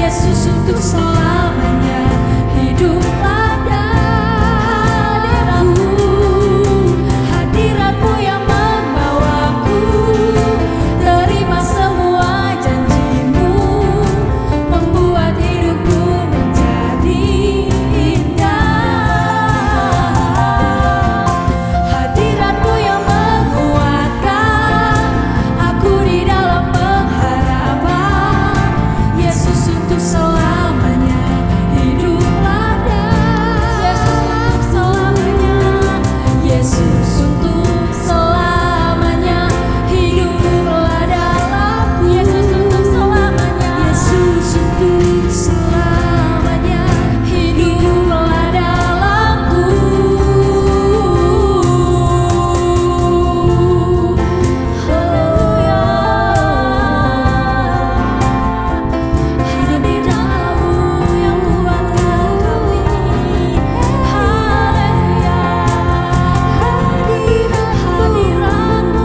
Yesus untuk selamanya hiduplah darahmu, hadiratmu yang membawaku, terima semua janjimu, membuat hidupku menjadi indah. Hadiratmu yang menguatkan aku di dalam pengharapan, Yesus untuk selamanya hiduplah Yesus untuk selamanya, hiduplah dalamku. Yesus untuk selamanya, Yesus untuk selamanya, hiduplah dalamku. Haleluya. Hadiratmu yang kuatkan kami. Haleluya. Hadiratmu Tuhan, hadiratmu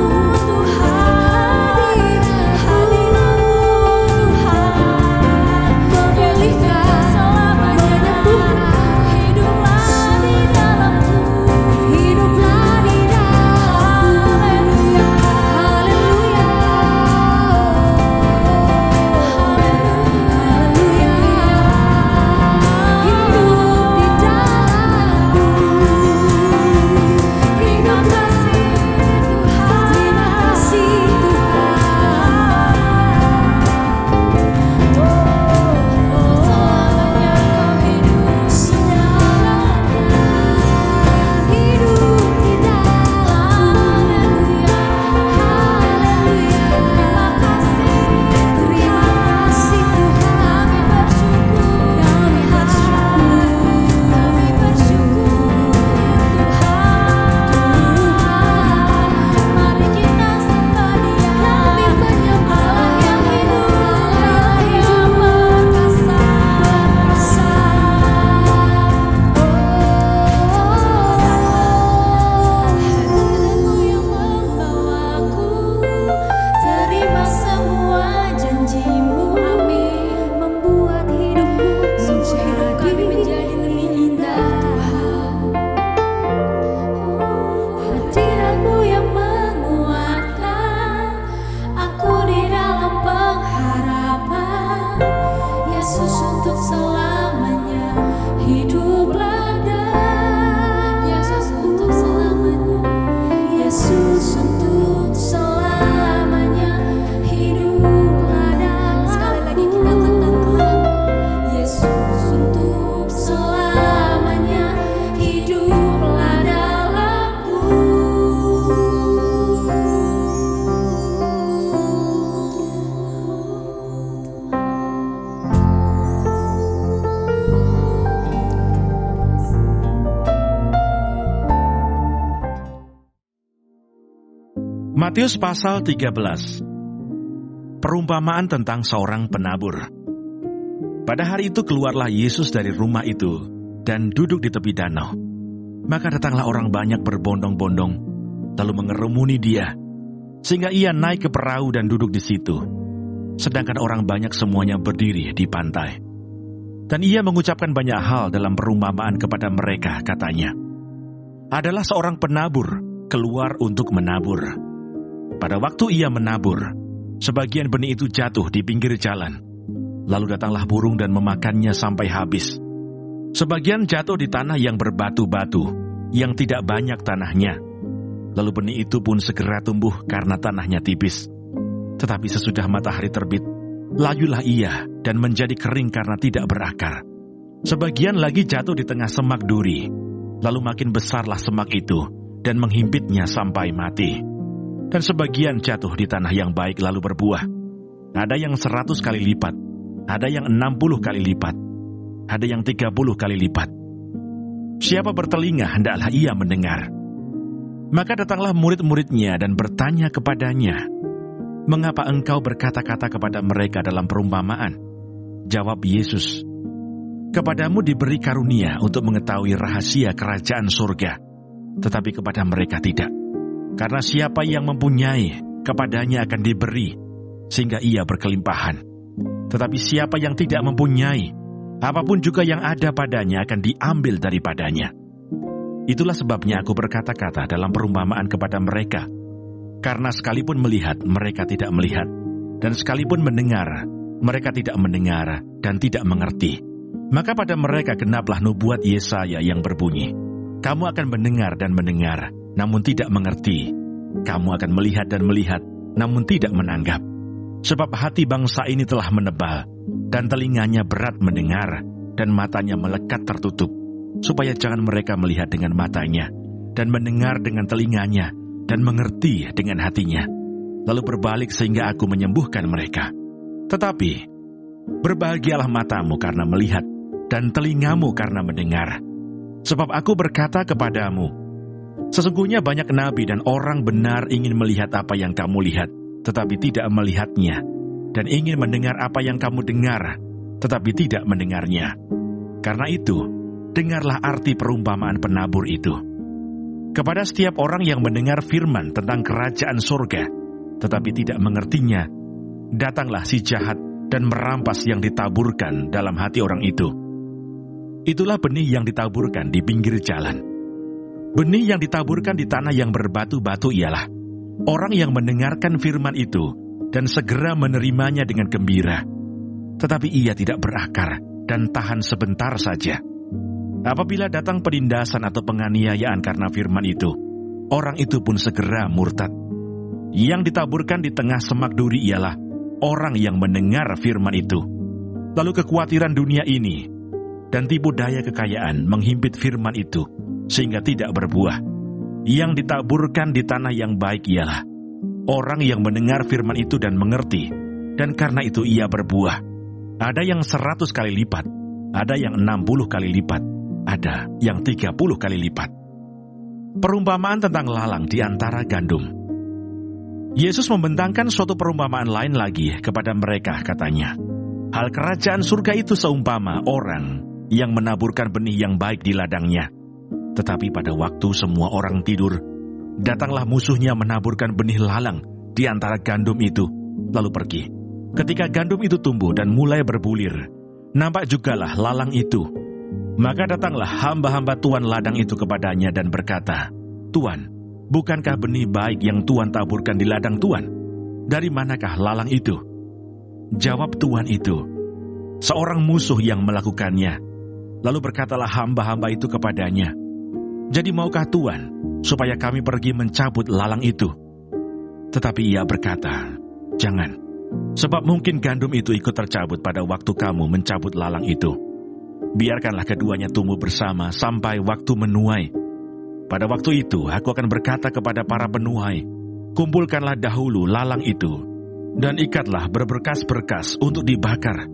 Tuhan, memilihkan selamanya, hiduplah di dalamku, hiduplah di dalam. Haleluya, haleluya, haleluya, hidup di dalamku. Terima kasih Tuhan, terima kasih Tuhan. Selamanya kau hidup selamanya, hidup di dalam. Haleluya, haleluya. Terima kasih Tuhan, kami bersyukur, kami bersyukur Tuhan. Mari kita sembah Dia, Allah yang hidup, Allah yang perkasa. Hadiratmu yang membawaku, terima semua janjimu, amin, membuat hidupku, sungguh hidup kami menjadi lebih indah Tuhan. Hadiratmu yang menguatkan aku di dalam pengharapan, Yesus untuk selamanya hiduplah Yesus untuk selamanya, Yesus untuk selamanya hiduplah dalam. Sekali lagi kita katakan, Yesus untuk selamanya hiduplah dalamku. Matius pasal 13. Perumpamaan tentang seorang penabur. Pada hari itu keluarlah Yesus dari rumah itu dan duduk di tepi danau. Maka datanglah orang banyak berbondong-bondong, lalu mengerumuni Dia, sehingga Ia naik ke perahu dan duduk di situ. Sedangkan orang banyak semuanya berdiri di pantai. Dan Ia mengucapkan banyak hal dalam perumpamaan kepada mereka, katanya, adalah seorang penabur keluar untuk menabur. Pada waktu ia menabur, sebagian benih itu jatuh di pinggir jalan. Lalu datanglah burung dan memakannya sampai habis. Sebagian jatuh di tanah yang berbatu-batu, yang tidak banyak tanahnya. Lalu benih itu pun segera tumbuh karena tanahnya tipis. Tetapi sesudah matahari terbit, layulah ia dan menjadi kering karena tidak berakar. Sebagian lagi jatuh di tengah semak duri. Lalu makin besarlah semak itu dan menghimpitnya sampai mati. Dan sebagian jatuh di tanah yang baik lalu berbuah. Ada yang 100 kali lipat, ada yang 60 kali lipat, ada yang 30 kali lipat. Siapa bertelinga hendaklah ia mendengar. Maka datanglah murid-muridnya dan bertanya kepadanya, mengapa engkau berkata-kata kepada mereka dalam perumpamaan? Jawab Yesus, kepadamu diberi karunia untuk mengetahui rahasia kerajaan surga, tetapi kepada mereka tidak. Karena siapa yang mempunyai, kepadanya akan diberi, sehingga ia berkelimpahan. Tetapi siapa yang tidak mempunyai, apapun juga yang ada padanya akan diambil daripadanya. Itulah sebabnya aku berkata-kata dalam perumpamaan kepada mereka. Karena sekalipun melihat, mereka tidak melihat. Dan sekalipun mendengar, mereka tidak mendengar dan tidak mengerti. Maka pada mereka genaplah nubuat Yesaya yang berbunyi, kamu akan mendengar dan mendengar, namun tidak mengerti. Kamu akan melihat dan melihat, namun tidak menanggap. Sebab hati bangsa ini telah menebal, dan telinganya berat mendengar, dan matanya melekat tertutup, supaya jangan mereka melihat dengan matanya, dan mendengar dengan telinganya, dan mengerti dengan hatinya, lalu berbalik sehingga aku menyembuhkan mereka. Tetapi, berbahagialah matamu karena melihat, dan telingamu karena mendengar. Sebab aku berkata kepadamu, sesungguhnya banyak nabi dan orang benar ingin melihat apa yang kamu lihat, tetapi tidak melihatnya, dan ingin mendengar apa yang kamu dengar, tetapi tidak mendengarnya. Karena itu, dengarlah arti perumpamaan penabur itu. Kepada setiap orang yang mendengar firman tentang kerajaan surga, tetapi tidak mengertinya, datanglah si jahat dan merampas yang ditaburkan dalam hati orang itu. Itulah benih yang ditaburkan di pinggir jalan. Benih yang ditaburkan di tanah yang berbatu-batu ialah orang yang mendengarkan firman itu dan segera menerimanya dengan gembira. Tetapi ia tidak berakar dan tahan sebentar saja. Apabila datang penindasan atau penganiayaan karena firman itu, orang itu pun segera murtad. Yang ditaburkan di tengah semak duri ialah orang yang mendengar firman itu. Lalu kekhawatiran dunia ini dan tipu daya kekayaan menghimpit firman itu, sehingga tidak berbuah. Yang ditaburkan di tanah yang baik ialah orang yang mendengar firman itu dan mengerti, dan karena itu ia berbuah. Ada yang 100 kali lipat, ada yang 60 kali lipat, ada yang 30 kali lipat. Perumpamaan tentang lalang di antara gandum. Yesus membentangkan suatu perumpamaan lain lagi kepada mereka, katanya, hal kerajaan surga itu seumpama orang yang menaburkan benih yang baik di ladangnya. Tetapi pada waktu semua orang tidur, datanglah musuhnya menaburkan benih lalang di antara gandum itu, lalu pergi. Ketika gandum itu tumbuh dan mulai berbulir, nampak jugalah lalang itu. Maka datanglah hamba-hamba tuan ladang itu kepadanya dan berkata, Tuan, bukankah benih baik yang Tuan taburkan di ladang Tuan? Dari manakah lalang itu? Jawab tuan itu, seorang musuh yang melakukannya. Lalu berkatalah hamba-hamba itu kepadanya, jadi maukah Tuan supaya kami pergi mencabut lalang itu? Tetapi ia berkata, jangan, sebab mungkin gandum itu ikut tercabut pada waktu kamu mencabut lalang itu. Biarkanlah keduanya tumbuh bersama sampai waktu menuai. Pada waktu itu aku akan berkata kepada para penuai, kumpulkanlah dahulu lalang itu, dan ikatlah berberkas-berkas untuk dibakar.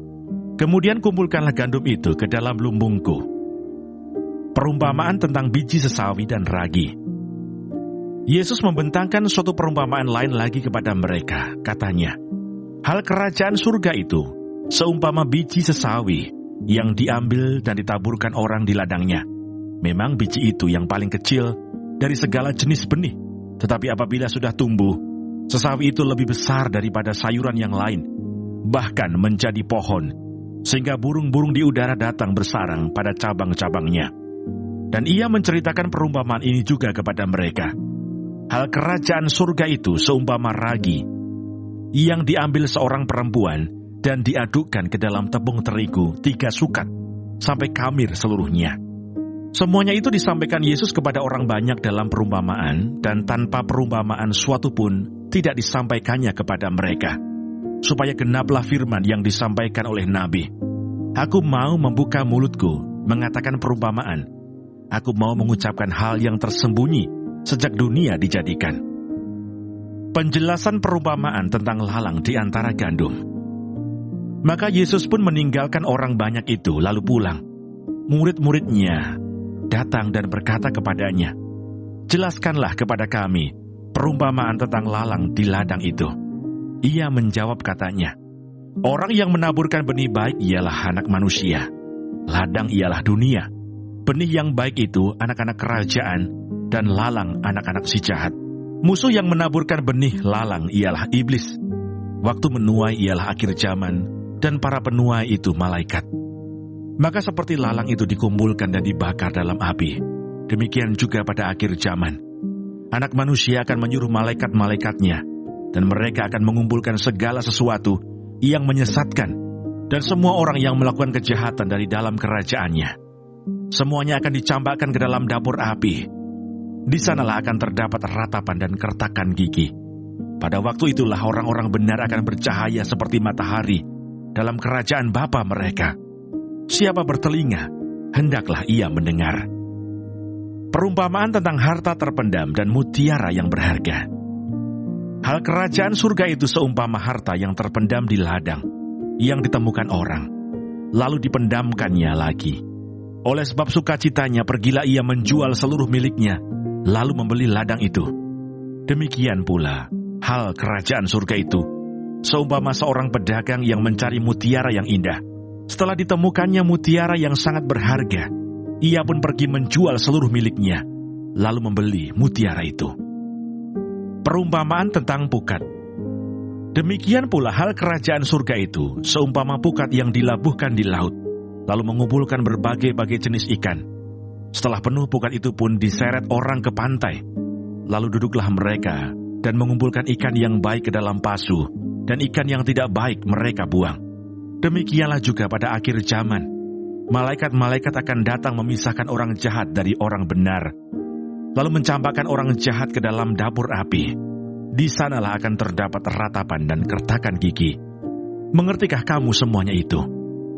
Kemudian kumpulkanlah gandum itu ke dalam lumbungku. Perumpamaan tentang biji sesawi dan ragi. Yesus membentangkan suatu perumpamaan lain lagi kepada mereka, katanya, hal kerajaan surga itu seumpama biji sesawi yang diambil dan ditaburkan orang di ladangnya. Memang biji itu yang paling kecil dari segala jenis benih, tetapi apabila sudah tumbuh, sesawi itu lebih besar daripada sayuran yang lain, bahkan menjadi pohon, sehingga burung-burung di udara datang bersarang pada cabang-cabangnya. Dan ia menceritakan perumpamaan ini juga kepada mereka. Hal kerajaan surga itu seumpama ragi, yang diambil seorang perempuan dan diadukkan ke dalam tepung terigu 3 sukat, sampai kamir seluruhnya. Semuanya itu disampaikan Yesus kepada orang banyak dalam perumpamaan, dan tanpa perumpamaan suatu pun tidak disampaikannya kepada mereka, supaya genaplah firman yang disampaikan oleh Nabi. Aku mau membuka mulutku, mengatakan perumpamaan. Aku mau mengucapkan hal yang tersembunyi sejak dunia dijadikan. Penjelasan perumpamaan tentang lalang di antara gandum. Maka Yesus pun meninggalkan orang banyak itu lalu pulang. Murid-muridnya datang dan berkata kepadanya, jelaskanlah kepada kami perumpamaan tentang lalang di ladang itu. Ia menjawab katanya, orang yang menaburkan benih baik ialah anak manusia. Ladang ialah dunia. Benih yang baik itu anak-anak kerajaan, dan lalang anak-anak si jahat. Musuh yang menaburkan benih lalang ialah iblis. Waktu menuai ialah akhir zaman, dan para penuai itu malaikat. Maka seperti lalang itu dikumpulkan dan dibakar dalam api, demikian juga pada akhir zaman. Anak manusia akan menyuruh malaikat-malaikatnya, dan mereka akan mengumpulkan segala sesuatu yang menyesatkan, dan semua orang yang melakukan kejahatan dari dalam kerajaannya. Semuanya akan dicampakkan ke dalam dapur api. Di sanalah akan terdapat ratapan dan kertakan gigi. Pada waktu itulah orang-orang benar akan bercahaya seperti matahari dalam kerajaan Bapa mereka. Siapa bertelinga, hendaklah ia mendengar. Perumpamaan tentang harta terpendam dan mutiara yang berharga. Hal kerajaan surga itu seumpama harta yang terpendam di ladang, yang ditemukan orang, lalu dipendamkannya lagi. Oleh sebab sukacitanya pergilah ia menjual seluruh miliknya, lalu membeli ladang itu. Demikian pula hal kerajaan surga itu, seumpama seorang pedagang yang mencari mutiara yang indah. Setelah ditemukannya mutiara yang sangat berharga, ia pun pergi menjual seluruh miliknya, lalu membeli mutiara itu. Perumpamaan tentang pukat. Demikian pula hal kerajaan surga itu, seumpama pukat yang dilabuhkan di laut, lalu mengumpulkan berbagai-bagai jenis ikan. Setelah penuh pukat itu pun diseret orang ke pantai, lalu duduklah mereka dan mengumpulkan ikan yang baik ke dalam pasu, dan ikan yang tidak baik mereka buang. Demikianlah juga pada akhir zaman. Malaikat-malaikat akan datang memisahkan orang jahat dari orang benar, lalu mencampakkan orang jahat ke dalam dapur api. Di sanalah akan terdapat ratapan dan kertakan gigi. Mengertikah kamu semuanya itu?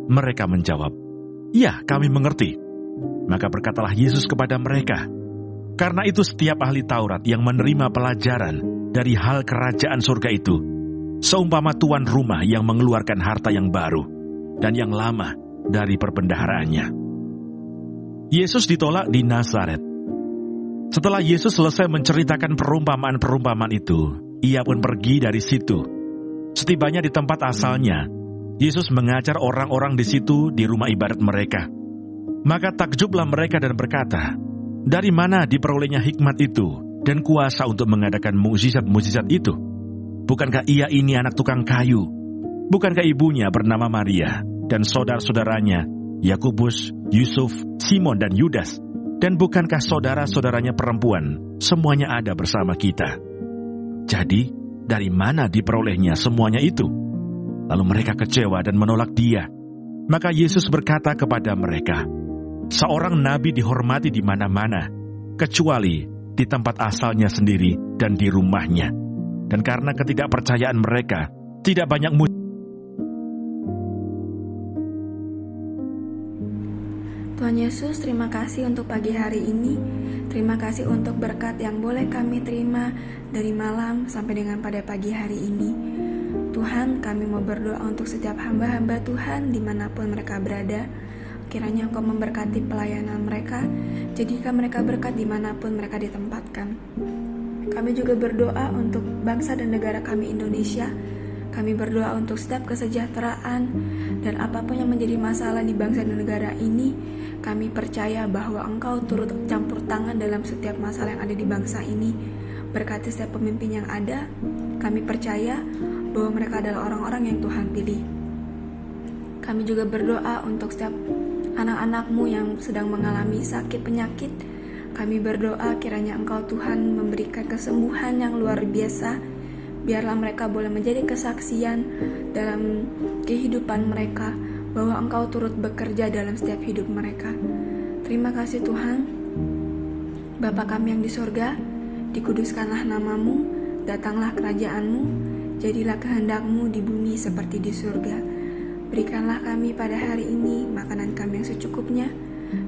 Mereka menjawab, "Ya, kami mengerti." Maka berkatalah Yesus kepada mereka, "Karena itu setiap ahli Taurat yang menerima pelajaran dari hal kerajaan surga itu, seumpama tuan rumah yang mengeluarkan harta yang baru dan yang lama dari perbendaharaannya." Yesus ditolak di Nazaret. Setelah Yesus selesai menceritakan perumpamaan-perumpamaan itu, ia pun pergi dari situ. Setibanya di tempat asalnya, Yesus mengajar orang-orang di situ di rumah ibadat mereka. Maka takjublah mereka dan berkata, "Dari mana diperolehnya hikmat itu dan kuasa untuk mengadakan mukjizat-mukjizat itu? Bukankah ia ini anak tukang kayu? Bukankah ibunya bernama Maria dan saudara-saudaranya Yakobus, Yusuf, Simon dan Yudas? Dan bukankah saudara-saudaranya perempuan semuanya ada bersama kita? Jadi, dari mana diperolehnya semuanya itu?" Lalu mereka kecewa dan menolak dia. Maka Yesus berkata kepada mereka, "Seorang nabi dihormati di mana-mana, kecuali di tempat asalnya sendiri dan di rumahnya." Dan karena ketidakpercayaan mereka, tidak banyak Tuhan Yesus, terima kasih untuk pagi hari ini. Terima kasih untuk berkat yang boleh kami terima dari malam sampai dengan pada pagi hari ini. Tuhan, kami mau berdoa untuk setiap hamba-hamba Tuhan dimanapun mereka berada. Kiranya Engkau memberkati pelayanan mereka, jadikan mereka berkat dimanapun mereka ditempatkan. Kami juga berdoa untuk bangsa dan negara kami Indonesia. Kami berdoa untuk setiap kesejahteraan dan apapun yang menjadi masalah di bangsa dan negara ini. Kami percaya bahwa Engkau turut campur tangan dalam setiap masalah yang ada di bangsa ini. Berkati setiap pemimpin yang ada. Kami percaya bahwa mereka adalah orang-orang yang Tuhan pilih. Kami juga berdoa untuk setiap anak-anak-Mu yang sedang mengalami sakit penyakit. Kami berdoa kiranya Engkau Tuhan memberikan kesembuhan yang luar biasa. Biarlah mereka boleh menjadi kesaksian dalam kehidupan mereka, bahwa Engkau turut bekerja dalam setiap hidup mereka. Terima kasih Tuhan. Bapa kami yang di surga, dikuduskanlah nama-Mu, datanglah kerajaan-Mu, jadilah kehendak-Mu di bumi seperti di surga. Berikanlah kami pada hari ini makanan kami yang secukupnya,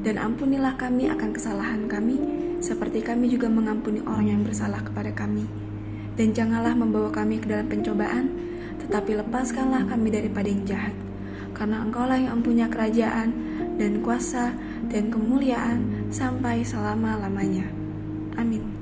dan ampunilah kami akan kesalahan kami, seperti kami juga mengampuni orang yang bersalah kepada kami. Dan janganlah membawa kami ke dalam pencobaan, tetapi lepaskanlah kami daripada yang jahat. Karena Engkaulah yang mempunyai kerajaan, dan kuasa, dan kemuliaan, sampai selama-lamanya. Amin.